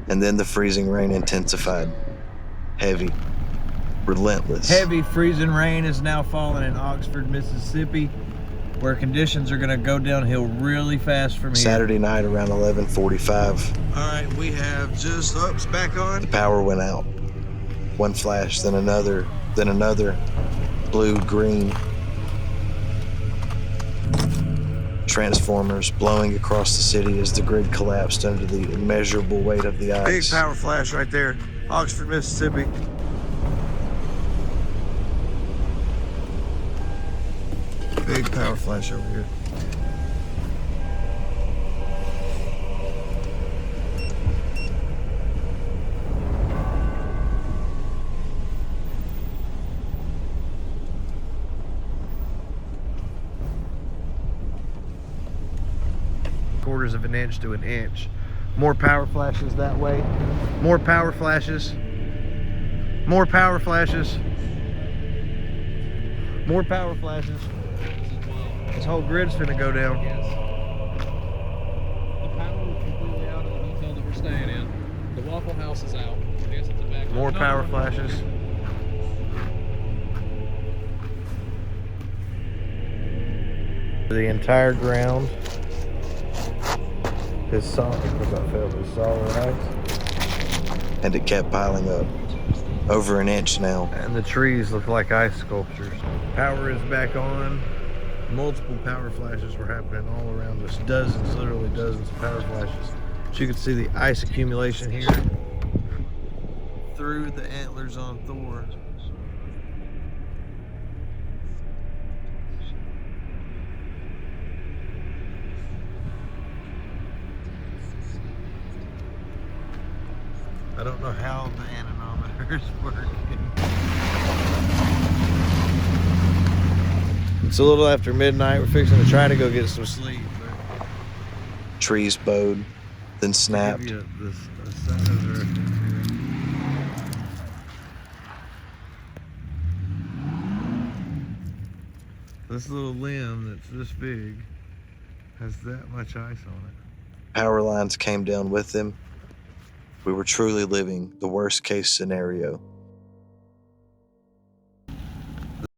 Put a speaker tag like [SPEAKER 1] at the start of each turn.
[SPEAKER 1] And then the freezing rain intensified. Heavy, relentless.
[SPEAKER 2] Heavy freezing rain is now falling in Oxford, Mississippi, where conditions are gonna go downhill really fast from here.
[SPEAKER 1] Saturday night around 11:45.
[SPEAKER 2] All right, we have just, it's back on.
[SPEAKER 1] The power went out. One flash, then another, blue, green. Transformers blowing across the city as the grid collapsed under the immeasurable weight of the ice.
[SPEAKER 2] Big power flash right there, Oxford, Mississippi. Big power flash over here. Quarters of an inch to an inch. More power flashes that way. More power flashes. More power flashes. More power flashes. This whole grid's gonna go down.
[SPEAKER 3] Yes. The power is completely out of the hotel that we're staying in. The Waffle House is out. I guess it's a back.
[SPEAKER 2] More power flashes. The entire ground is solid. Is solid ice.
[SPEAKER 1] And it kept piling up. Over an inch now.
[SPEAKER 2] And the trees look like ice sculptures. Power is back on. Multiple power flashes were happening all around us. Dozens, literally dozens of power flashes. So you can see the ice accumulation here through the antlers on Thor. I don't know how the anemometer is working. It's a little after midnight. We're fixing to try to go get some sleep.
[SPEAKER 1] Trees bowed, then snapped.
[SPEAKER 2] The size right here. This little limb that's this big has that much ice on it.
[SPEAKER 1] Power lines came down with them. We were truly living the worst case scenario.